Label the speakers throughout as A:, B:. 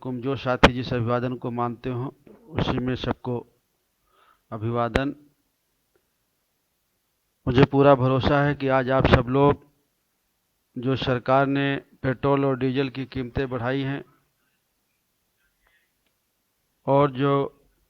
A: अलैकुम। जो साथी जिस अभिवादन को मानते हो उसी में सबको अभिवादन। मुझे पूरा भरोसा है कि आज आप सब लोग, जो सरकार ने पेट्रोल और डीजल की कीमतें बढ़ाई हैं और जो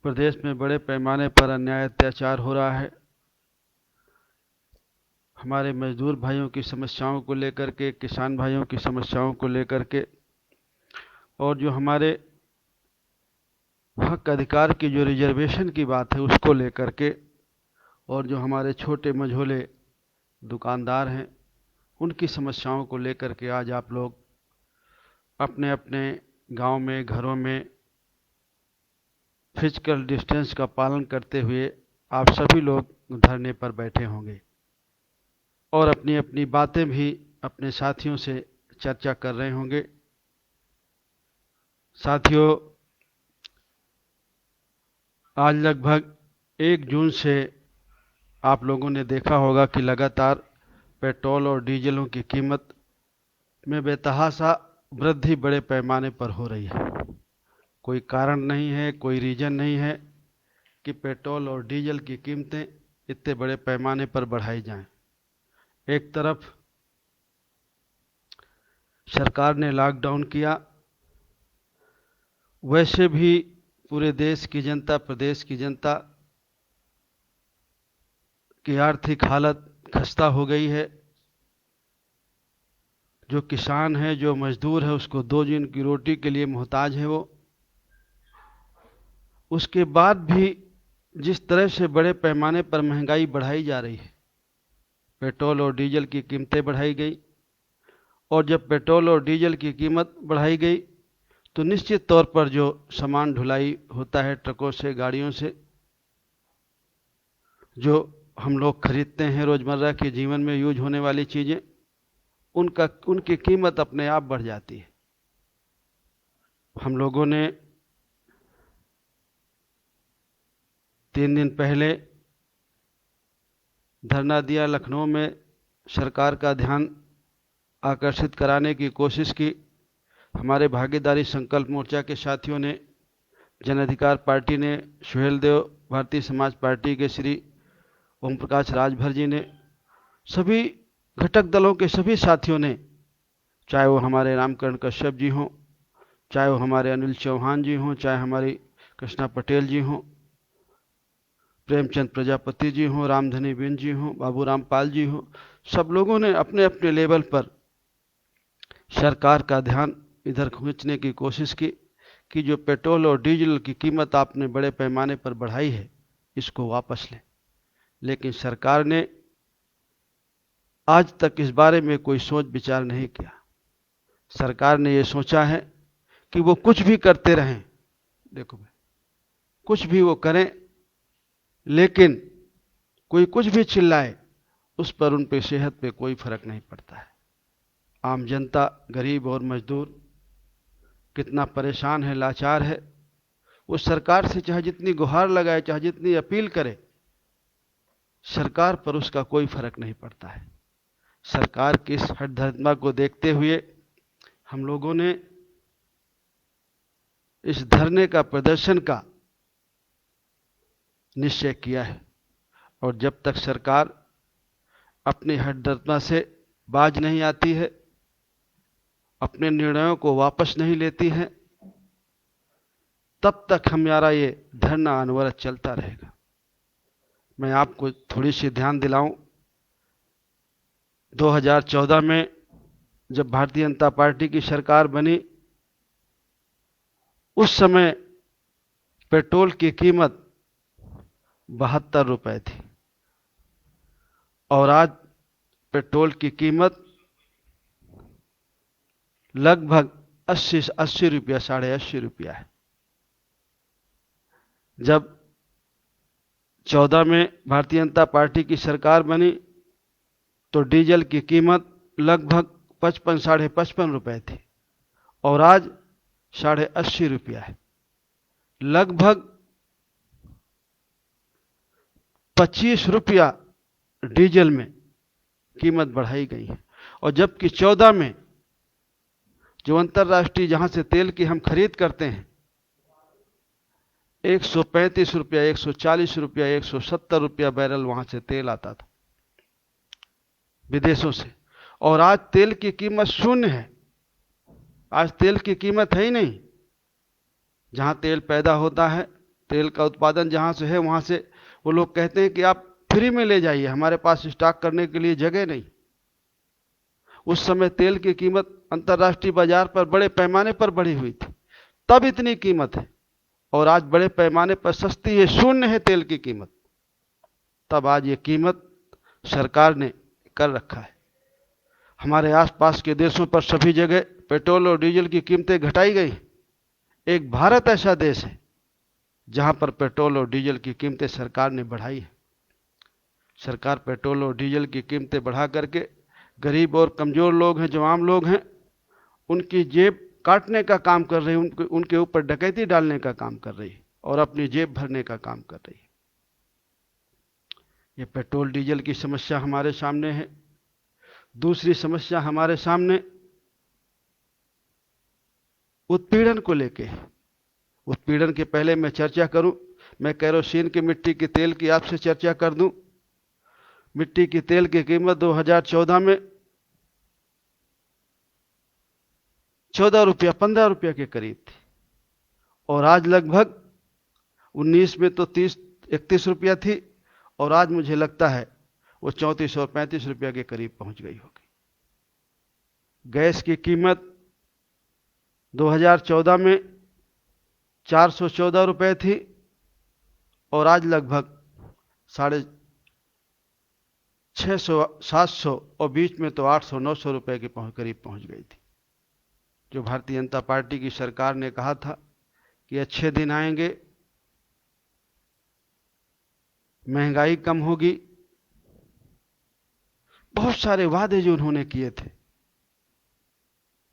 A: प्रदेश में बड़े पैमाने पर अन्याय अत्याचार हो रहा है, हमारे मजदूर भाइयों की समस्याओं को लेकर के, किसान भाइयों की समस्याओं को लेकर के, और जो हमारे हक अधिकार की जो रिजर्वेशन की बात है उसको लेकर के, और जो हमारे छोटे मझोले दुकानदार हैं उनकी समस्याओं को लेकर के आज आप लोग अपने अपने गांव में, घरों में फिजिकल डिस्टेंस का पालन करते हुए आप सभी लोग धरने पर बैठे होंगे और अपनी अपनी बातें भी अपने साथियों से चर्चा कर रहे होंगे। साथियों, आज लगभग 1 जून से आप लोगों ने देखा होगा कि लगातार पेट्रोल और डीजलों की कीमत में बेतहाशा वृद्धि बड़े पैमाने पर हो रही है। कोई कारण नहीं है, कोई रीज़न नहीं है कि पेट्रोल और डीजल की कीमतें इतने बड़े पैमाने पर बढ़ाई जाएं। एक तरफ सरकार ने लॉकडाउन किया, वैसे भी पूरे देश की जनता, प्रदेश की जनता की आर्थिक हालत खस्ता हो गई है। जो किसान है, जो मजदूर है, उसको 2 दिन की रोटी के लिए मोहताज है वो। उसके बाद भी जिस तरह से बड़े पैमाने पर महंगाई बढ़ाई जा रही है, पेट्रोल और डीजल की कीमतें बढ़ाई गई, और जब पेट्रोल और डीजल की कीमत बढ़ाई गई तो निश्चित तौर पर जो सामान ढुलाई होता है ट्रकों से, गाड़ियों से, जो हम लोग खरीदते हैं रोज़मर्रा के जीवन में यूज होने वाली चीज़ें, उनकी कीमत अपने आप बढ़ जाती है। हम लोगों ने 3 दिन पहले धरना दिया, लखनऊ में सरकार का ध्यान आकर्षित कराने की कोशिश की। हमारे भागीदारी संकल्प मोर्चा के साथियों ने, जन अधिकार पार्टी ने, सुहेल देव, भारतीय समाज पार्टी के श्री ओम प्रकाश राजभर जी ने, सभी घटक दलों के सभी साथियों ने, चाहे वो हमारे रामकरण कश्यप जी हों, चाहे वो हमारे अनिल चौहान जी हों, चाहे हमारी कृष्णा पटेल जी हों, प्रेमचंद प्रजापति जी हों, रामधनी बिन जी हों, बाबू रामपाल जी हों, सब लोगों ने अपने अपने लेवल पर सरकार का ध्यान इधर खींचने की कोशिश की कि जो पेट्रोल और डीजल की कीमत आपने बड़े पैमाने पर बढ़ाई है इसको वापस लें। लेकिन सरकार ने आज तक इस बारे में कोई सोच विचार नहीं किया। सरकार ने ये सोचा है कि वो कुछ भी करते रहें, देखो भाई, कुछ भी वो करें, लेकिन कोई कुछ भी चिल्लाए उस पर, उन पे सेहत पे कोई फर्क नहीं पड़ता है। आम जनता, गरीब और मजदूर कितना परेशान है, लाचार है। वो सरकार से चाहे जितनी गुहार लगाए, चाहे जितनी अपील करे, सरकार पर उसका कोई फर्क नहीं पड़ता है। सरकार की इस हठधर्मिता को देखते हुए हम लोगों ने इस धरने का, प्रदर्शन का निश्चय किया है। और जब तक सरकार अपनी हठधर्मिता से बाज नहीं आती है, अपने निर्णयों को वापस नहीं लेती है, तब तक हमारा ये धरना अनवरत चलता रहेगा। मैं आपको थोड़ी सी ध्यान दिलाऊं, 2014 में जब भारतीय जनता पार्टी की सरकार बनी, उस समय पेट्रोल की कीमत 72 रुपए थी और आज पेट्रोल की कीमत लगभग 80 रुपया, 80.5 रुपया है। जब 14 में भारतीय जनता पार्टी की सरकार बनी तो डीजल की कीमत लगभग 55, 55.5 रुपए थी और आज 80.5 रुपया है। लगभग 25 रुपया डीजल में कीमत बढ़ाई गई है। और जबकि 14 में जो अंतर्राष्ट्रीय जहां से तेल की हम खरीद करते हैं, 135 रुपया, 140 रुपया, 170 रुपया बैरल वहां से तेल आता था विदेशों से। और आज तेल की कीमत शून्य है। आज तेल की कीमत है ही नहीं। जहां तेल पैदा होता है, तेल का उत्पादन जहां से है, वहां से वो लोग कहते हैं कि आप फ्री में ले जाइए, हमारे पास स्टॉक करने के लिए जगह नहीं। उस समय तेल की कीमत अंतर्राष्ट्रीय बाजार पर बड़े पैमाने पर बढ़ी हुई थी, तब इतनी कीमत है। और आज बड़े पैमाने पर सस्ती है, शून्य है तेल की कीमत। तब आज ये कीमत सरकार ने कर रखा है। हमारे आसपास के देशों पर सभी जगह पेट्रोल और डीजल की कीमतें घटाई गई। एक भारत ऐसा देश है जहां पर पेट्रोल और डीजल की कीमतें सरकार ने बढ़ाई है। सरकार पेट्रोल और डीजल की कीमतें बढ़ा करके गरीब और कमजोर लोग हैं, जो आम लोग हैं, उनकी जेब काटने का काम कर रही है, उनके ऊपर डकैती डालने का काम कर रही है और अपनी जेब भरने का काम कर रही है। ये पेट्रोल डीजल की समस्या हमारे सामने है। दूसरी समस्या हमारे सामने उत्पीड़न को लेके है। उत्पीड़न के पहले मैं चर्चा करूं, मैं केरोसिन की मिट्टी के तेल की आपसे चर्चा कर दूं। मिट्टी की तेल की कीमत 2014 में 14 रुपया, 15 रुपया के करीब थी, और आज लगभग 19 में तो 30-31 रुपया थी, और आज मुझे लगता है वो 34 और 35 रुपया के करीब पहुंच गई होगी। गैस की कीमत 2014 में 414 रुपये थी, और आज लगभग 650-700, और बीच में तो 800-900 रुपये के करीब पहुंच गई थी। जो भारतीय जनता पार्टी की सरकार ने कहा था कि अच्छे दिन आएंगे, महंगाई कम होगी, बहुत सारे वादे जो उन्होंने किए थे,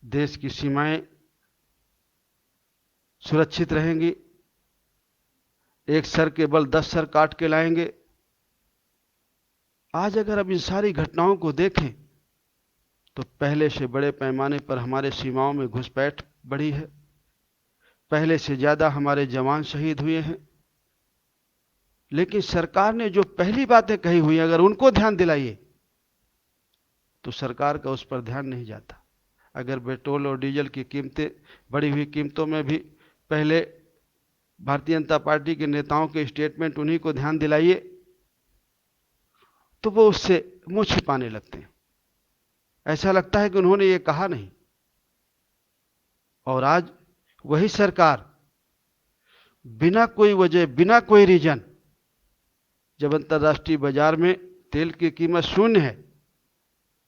A: देश की सीमाएं सुरक्षित रहेंगी, एक सर के बल 10 सर काट के लाएंगे। आज अगर अब इन सारी घटनाओं को देखें तो पहले से बड़े पैमाने पर हमारे सीमाओं में घुसपैठ बढ़ी है। पहले से ज्यादा हमारे जवान शहीद हुए हैं। लेकिन सरकार ने जो पहली बातें कही हुई, अगर उनको ध्यान दिलाइए तो सरकार का उस पर ध्यान नहीं जाता। अगर पेट्रोल और डीजल की कीमतें, बढ़ी हुई कीमतों में भी पहले भारतीय जनता पार्टी के नेताओं के स्टेटमेंट उन्हीं को ध्यान दिलाइए तो वो उससे मुंह छिपाने लगते हैं। ऐसा लगता है कि उन्होंने ये कहा नहीं। और आज वही सरकार बिना कोई वजह, बिना कोई रीजन, जब अंतर्राष्ट्रीय बाजार में तेल की कीमत शून्य है,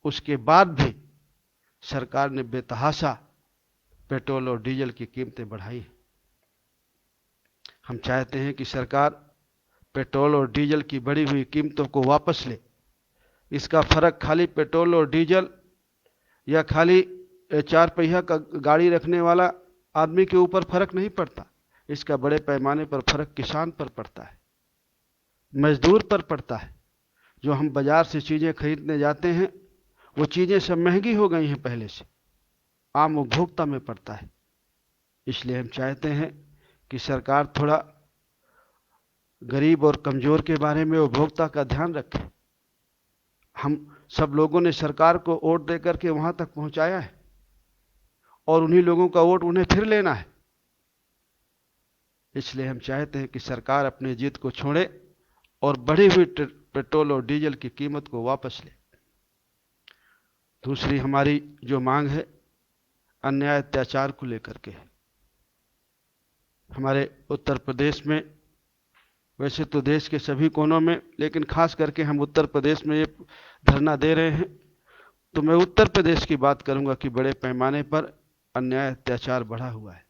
A: उसके बाद भी सरकार ने बेतहाशा पेट्रोल और डीजल की कीमतें बढ़ाई। हम चाहते हैं कि सरकार पेट्रोल और डीजल की बढ़ी हुई कीमतों को वापस ले। इसका फर्क खाली पेट्रोल और डीजल या खाली 4 पहिया का गाड़ी रखने वाला आदमी के ऊपर फर्क नहीं पड़ता। इसका बड़े पैमाने पर फर्क किसान पर पड़ता है, मजदूर पर पड़ता है। जो हम बाजार से चीजें खरीदने जाते हैं, वो चीजें सब महंगी हो गई हैं पहले से, आम उपभोक्ता में पड़ता है। इसलिए हम चाहते हैं कि सरकार थोड़ा गरीब और कमजोर के बारे में, उपभोक्ता का ध्यान रखे। हम सब लोगों ने सरकार को वोट देकर के वहां तक पहुंचाया है, और उन्हीं लोगों का वोट उन्हें फिर लेना है। इसलिए हम चाहते हैं कि सरकार अपनी जिद को छोड़े और बढ़ी हुई पेट्रोल और डीजल की कीमत को वापस ले। दूसरी हमारी जो मांग है, अन्याय अत्याचार को लेकर के है। हमारे उत्तर प्रदेश में, वैसे तो देश के सभी कोनों में, लेकिन खास करके हम उत्तर प्रदेश में ये धरना दे रहे हैं, तो मैं उत्तर प्रदेश की बात करूंगा कि बड़े पैमाने पर अन्याय अत्याचार बढ़ा हुआ है।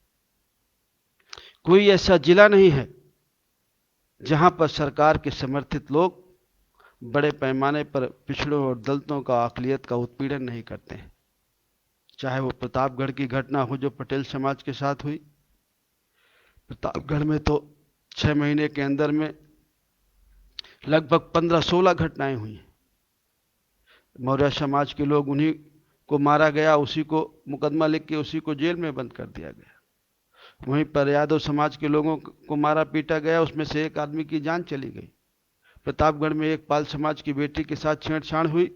A: कोई ऐसा जिला नहीं है जहां पर सरकार के समर्थित लोग बड़े पैमाने पर पिछड़ों और दलितों का, अक़लियत का उत्पीड़न नहीं करते हैं। चाहे वो प्रतापगढ़ की घटना हो जो पटेल समाज के साथ हुई। प्रतापगढ़ में तो 6 महीने के अंदर में लगभग 15-16 घटनाएं हुई। मौर्य समाज के लोग उन्हीं को मारा गया, उसी को मुकदमा लिख के उसी को जेल में बंद कर दिया गया। वहीं पर यादव समाज के लोगों को मारा पीटा गया, उसमें से एक आदमी की जान चली गई। प्रतापगढ़ में एक पाल समाज की बेटी के साथ छेड़छाड़ हुई,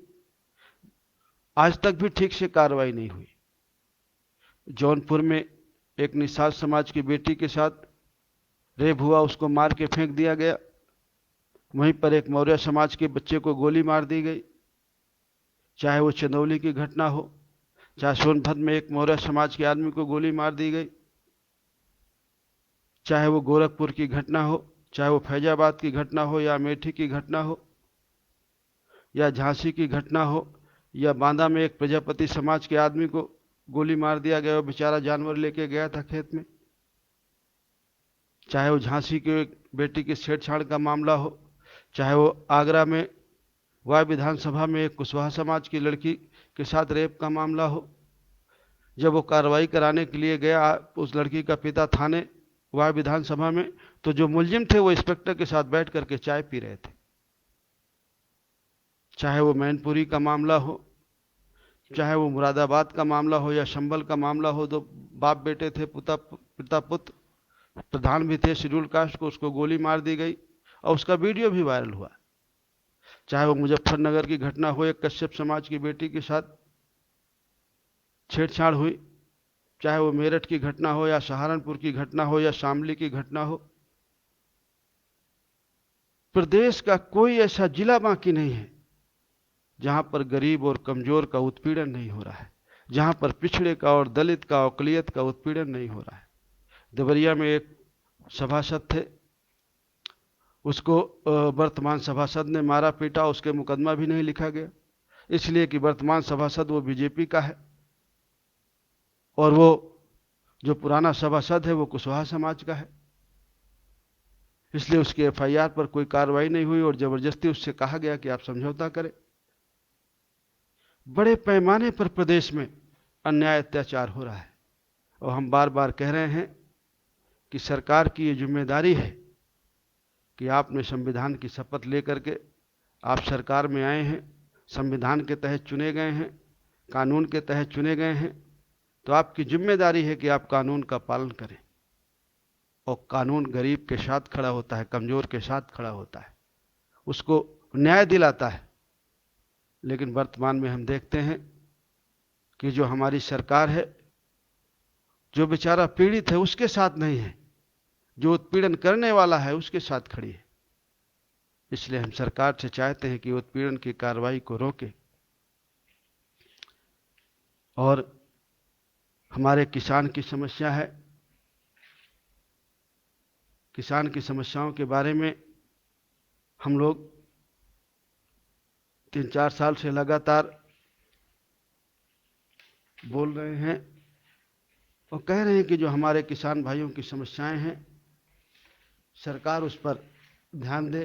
A: आज तक भी ठीक से कार्रवाई नहीं हुई। जौनपुर में एक निषाद समाज की बेटी के साथ रेप हुआ, उसको मार के फेंक दिया गया। वहीं पर एक मौर्य समाज के बच्चे को गोली मार दी गई। चाहे वो चंदौली की घटना हो, चाहे सोनभद्र में एक मौर्य समाज के आदमी को गोली मार दी गई, चाहे वो गोरखपुर की घटना हो, चाहे वो फैजाबाद की घटना हो, या अमेठी की घटना हो, या झांसी की घटना हो, या बांदा में एक प्रजापति समाज के आदमी को गोली मार दिया गया, वो बेचारा जानवर लेके गया था खेत में। चाहे वो झांसी के बेटी की छेड़छाड़ का मामला हो, चाहे वो आगरा में वाय विधानसभा में एक कुशवाहा समाज की लड़की के साथ रेप का मामला हो। जब वो कार्रवाई कराने के लिए गया उस लड़की का पिता थाने वाय विधानसभा में, तो जो मुलजिम थे वो इंस्पेक्टर के साथ बैठ करके चाय पी रहे थे। चाहे वो मैनपुरी का मामला हो, चाहे वो मुरादाबाद का मामला हो, या संभल का मामला हो, तो बाप बेटे थे, पिता पुत्र, प्रधान भी थे शेड्यूल कास्ट को, उसको गोली मार दी गई और उसका वीडियो भी वायरल हुआ। चाहे वो मुजफ्फरनगर की घटना हो, एक कश्यप समाज की बेटी के साथ छेड़छाड़ हुई, चाहे वो मेरठ की घटना हो, या सहारनपुर की घटना हो, या शामली की घटना हो। प्रदेश का कोई ऐसा जिला बाकी नहीं है जहां पर गरीब और कमजोर का उत्पीड़न नहीं हो रहा है, जहां पर पिछड़े का और दलित का अकलियत का उत्पीड़न नहीं हो रहा है। देवरिया में एक सभासद थे, उसको वर्तमान सभासद ने मारा पीटा, उसके मुकदमा भी नहीं लिखा गया, इसलिए कि वर्तमान सभासद वो बीजेपी का है और वो जो पुराना सभासद है वो कुशवाहा समाज का है, इसलिए उसकी एफआईआर पर कोई कार्रवाई नहीं हुई और जबरदस्ती उससे कहा गया कि आप समझौता करें। बड़े पैमाने पर प्रदेश में अन्याय अत्याचार हो रहा है और हम बार बार कह रहे हैं कि सरकार की ये जिम्मेदारी है कि आपने संविधान की शपथ लेकर के आप सरकार में आए हैं, संविधान के तहत चुने गए हैं, कानून के तहत चुने गए हैं, तो आपकी जिम्मेदारी है कि आप कानून का पालन करें। और कानून गरीब के साथ खड़ा होता है, कमजोर के साथ खड़ा होता है, उसको न्याय दिलाता है। लेकिन वर्तमान में हम देखते हैं कि जो हमारी सरकार है, जो बेचारा पीड़ित है उसके साथ नहीं है, जो उत्पीड़न करने वाला है उसके साथ खड़ी है। इसलिए हम सरकार से चाहते हैं कि उत्पीड़न की कार्रवाई को रोके और हमारे किसान की समस्या है, किसान की समस्याओं के बारे में हम लोग 3-4 साल से लगातार बोल रहे हैं और कह रहे हैं कि जो हमारे किसान भाइयों की समस्याएं हैं सरकार उस पर ध्यान दे।